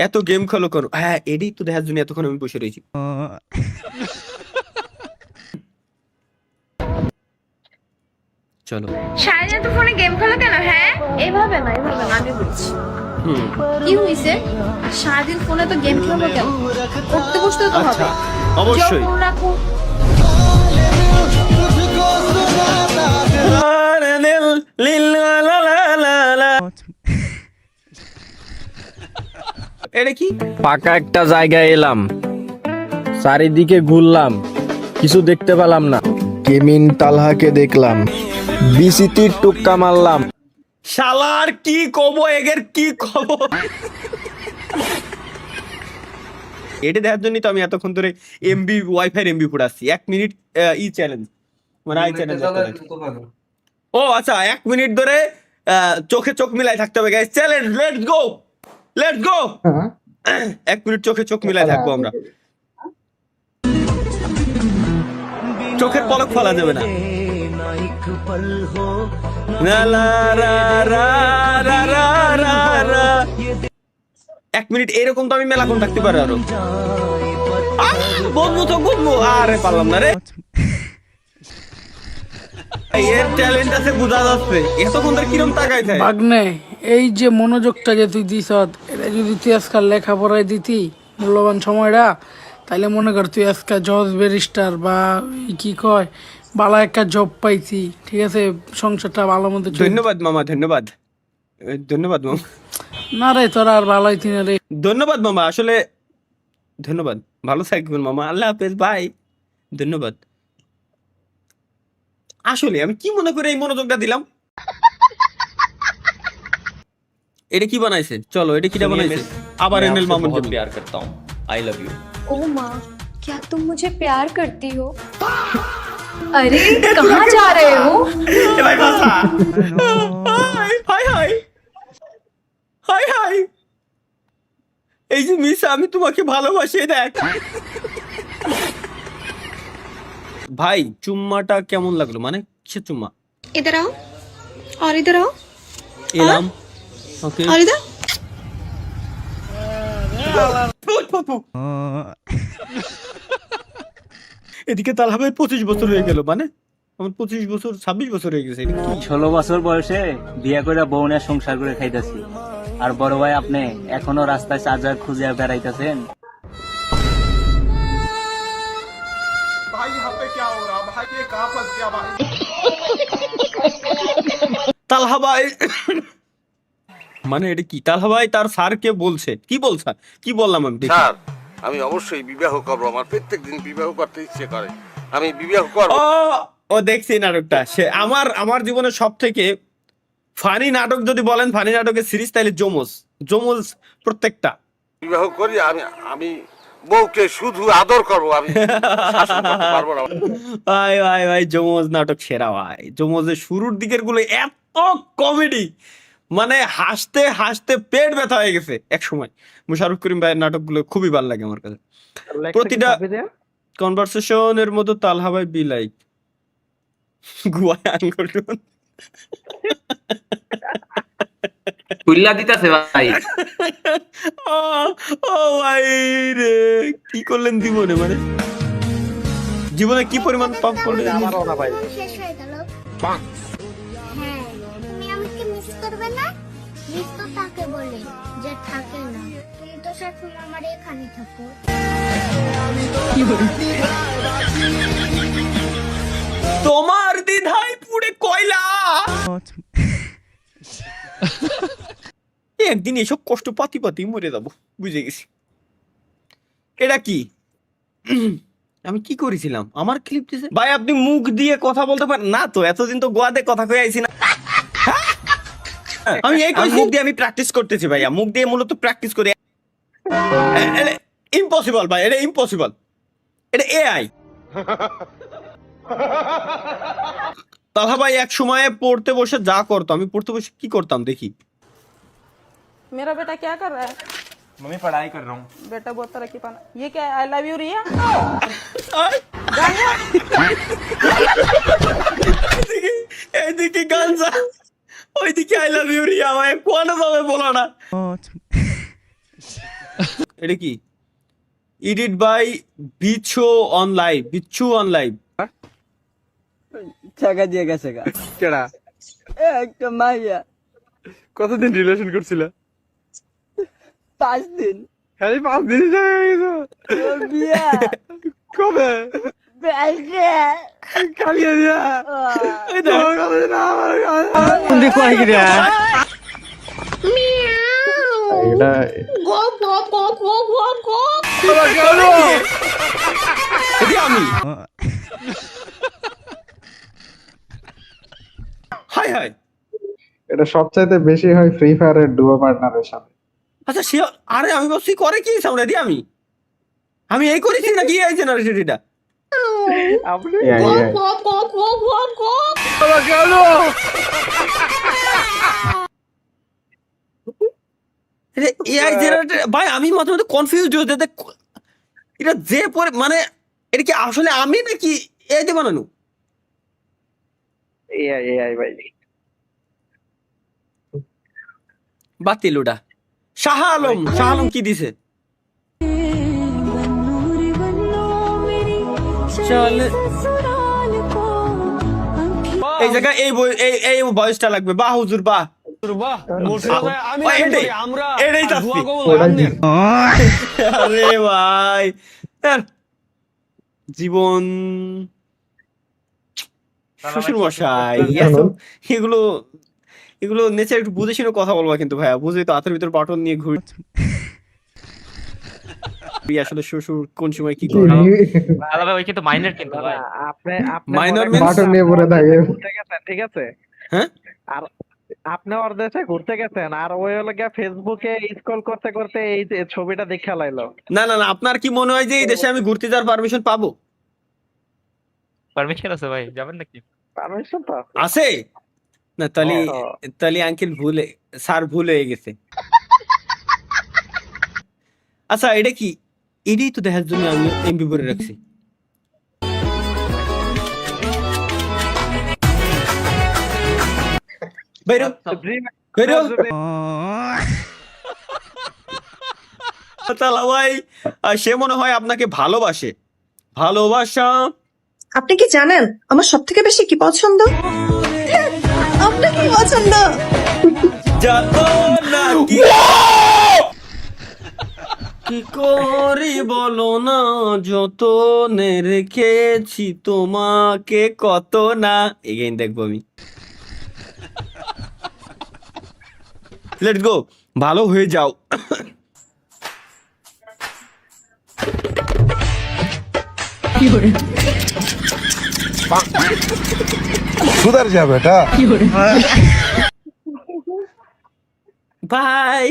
এত গেম খেলো করো, হ্যাঁ এটাই তো দেখার জন্য এতক্ষণ আমি বসে রয়েছি। চলো সারাদিন তো ফোনে গেম খেলো কেন? হ্যাঁ এভাবে না আমি বলছি কি হয়েছে? সারাদিন ফোনে তো গেম খেলবো কেন? করতে বসতে তো হবে। আচ্ছা অবশ্যই। যখন রাখো এটা কি? ফাঁকা একটা জায়গায় এলাম, চারিদিকে ঘুরলাম, কিছু দেখতে পেলাম না। কেমিন তালহাকে দেখলাম, বিসিতির টুক্কা মারলাম। শালার কি কব, এগের কি খবর? এটা দেখার জন্যই তো আমি এতক্ষণ ধরে এমবি ওয়াইফাই এমবি ফুটাচ্ছি। 1 মিনিট ই চ্যালেঞ্জ, মানে আই চ্যালেঞ্জ। ও আচ্ছা, 1 মিনিট ধরে চোখে চোখ মিলাই থাকতে হবে guys. Challenge, let's go let's go. 1 minute চোখে চোখ মিলাই থাকবো আমরা। চোখের পলক ফেলা যাবে না। লা লা রা রা রা রা রা রা। 1 মিনিট এরকম তো আমি মেলাক্ষণ থাকতে পারি আরো। বন্ধু তো বন্ধু, আরে পারলাম না রে। এর ট্যালেন্ট আছে বুঝা যাচ্ছে। এতক্ষণ ধরে কিরম তাকাই থাকে। ভাগ্নে, এই যে মনোযোগটা যে তুই দিস, এটা যদি তুই আজকাল লেখাপড়ায় দিতি মূল্যবান সময়টা, তাইলে মনে কর তুই আজকে জজ ব্যারিস্টার বা কি কয় ভালো একটা জব পাইছি, ঠিক আছে, সংসারটা ভালো মতো চলছে। ধন্যবাদ মামা, ধন্যবাদ ধন্যবাদ মামা। না রে, তোরা আর ভালো হইতি না রে। ধন্যবাদ মামা, আসলে ধন্যবাদ। ভালো থাকবেন মামা, আল্লাহ হাফেজ, বাই। ধন্যবাদ। আসলে আমি কি মনে করে এই মনোযোগটা দিলাম? এটা কি বানাইছে? চলো এটা কিটা বানাইছে? আবার এনএল মামুন কে प्यार करता हूं, आई लव यू। ओ माँ, क्या तुम मुझे प्यार करती हो? अरे कहाँ जा रहे हो? এ ভাই বাসা। High high high high high. এই যে মিস, আমি তোমাকে ভালোবাসি, দেখ। ভাই চুম্মাটা কেমন লাগলো? মানে কিসের চুম্মা? इधर आओ और इधर आओ এলাম, ওকে। और इधर। এদিকে তালহা ভাই 25 বছর হয়ে গেল, মানে আমার 25 বছর 26 বছর হয়ে গেছে। এটা কি? 16 বছর বয়সে বিয়ে করে বউ নিয়ে সংসার করে খাইতেছি, আর বড় ভাই আপনি এখনো রাস্তায় চার্জার খুঁজে বেড়াইতেছেন। তালহা ভাই মানে এটা কি? তালহা ভাই তার স্যারকে বলছে, কি বলছে? কি বললাম আমি? দেখি। স্যার, আমি অবশ্যই বিবাহ করবো, আমার প্রত্যেকদিন বিবাহ করতে ইচ্ছে করে, আমি বিবাহ করবো। ও ও দেখছি নাটকটা। সে আমার জীবনের সব থেকে ফানি নাটক যদি বলেন, ফানি নাটকের সিরিজ, তাহলে যমজ। যমজ প্রত্যেকটা। বিবাহ করি আমি, আমি বউকে শুধু আদর করবো, আমি শাসন করতে পারবো না। ভাই ভাই ভাই, যমজ নাটক সেরা ভাই। যমজের শুরুর দিকের গুলো এত কমেডি, মানে হাসতে হাসতে পেট ব্যথা হয়ে গেছে এক সময়। মুশাররফ করিম ভাইয়ের নাটকগুলো খুবই ভালো লাগে আমার কাছে। প্রতিটা কনভারসেশনের মতো তালহা ভাই বি লাইক গুয়ায় আঙ্গুলন খুললা দিতেছে ভাই। ও ভাই রে, কি করলেন জীবনে? মানে জীবনে কি পরিমাণ পাপ করলেন? শেষ হয়ে গেল। হ্যাঁ, তুমি আমাকে মিস করবে না? মিস তো তাকে বলে যে থাকে না। তুমি তো সবসময় আমার এখানে থাকো। তোমার দ্বিধায় পুড়ে কয়লা। একদিন এসব কষ্ট পাতি পাতি মরে যাবো, বুঝে গেছি। এটা কি? আমি কি করেছিলাম? আমার ক্লিপ দিছে ভাই। আপনি মুখ দিয়ে কথা বলতে পারেন না তো? এতদিন তো গোয়াতে কথা কয়ে আইছি না। আমি এই মুখ দিয়ে আমি প্র্যাকটিস করতেছি ভাইয়া। মুখ দিয়ে মূলত প্র্যাকটিস করি। ইম্পসিবল ভাই, এটা ইম্পসিবল। এটা এআই। তাহা ভাই এক সময়ে পড়তে বসে যা করতো, আমি পড়তে বসে কি করতাম দেখি। मेरा बेटा क्या कर रहा है? मम्मी पढ़ाई कर रहा हूँ। बेटा बहुत तरक्की पाना। ये क्या है? आई लव यू रिया। এদিকে গাঞ্জা, ওইদিকে আই লাভ ইউ রিয়া। ভাই কোন ভাবে বলো না। এটা কি edit by Bichchu on live, Bichchu on live. টাকা দিয়ে গেছে গা কেডা? একটা মাইয়া কতদিন রিলেশন করছিল? 5 দিন খালি 5 দিন বিয়া কবে? বেলকে কালিয়া দিয়া আমি হাই হাই। এটা সবচাইতে বেশি হয় ফ্রি ফায়ারের ডুও পার্টনারের সাথে। আচ্ছা সে, আরে আমি ভাবছি করে কি সামনে দিয়ে আমি এই করেছি নাকি এই জেনারেশন এটা? এআই জেনারেটর ভাই, আমি মাঝে মাঝে কনফিউজ হয়ে যাই এটা যে পরে, মানে এটা কি আসলে আমি নাকি এআই দিয়ে বানানো? এআই ভাই। বাতিল ওটা। শাহ আলম কি দিছে? চল এই জায়গায় এই ভয়েসটা লাগবে। বাহ হুজুর বাহ। এটাই চাচ্ছি। আরে ভাই জীবন শ্বশুর মশাই এগুলো নেচার একটু বুঝে শুনে কথা বলবা কিন্তু ভাইয়া, বুঝে তো হাতের ভিতর বাটন নিয়ে ঘুরি আসলে শ্বশুর কোন সময় কি করে। ওই কিন্তু মাইনর কিন্তু ভাই, মাইনর বাটন নিয়ে পড়ে থাকে। ঠিক আছে হ্যাঁ, আর আপনি ওর দেশে ঘুরতে গেছেন আর ওই হলো গিয়া ফেসবুকে স্ক্রল করতে করতে এই যে ছবিটা দেখা লাইলো। না আপনার কি মনে হয় যে এই দেশে আমি ঘুরতে যাওয়ার পারমিশন পাবো? পারমিশন আছে ভাই, যাবেন নাকি? পারমিশন তো আছে না? তাহলে আঙ্কেল স্যার ভুল হয়ে গেছে। আচ্ছা এটা কি? এটাই তো দেখার জন্য আমি এমবি ভরে রাখছি। বাইরো তালা ভাই, সে মনে হয় আপনাকে ভালোবাসে। ভালোবাসা আপনি কি জানেন আমার সব থেকে বেশি কি পছন্দ? আপনার কি পছন্দ? যত না কি করি বলো না, যতনে রেখেছি তোমাকে কত না। এগেইন দেখবো আমি। লেটস গো, ভালো হয়ে যাও। সুধার যা বেটা। বাই।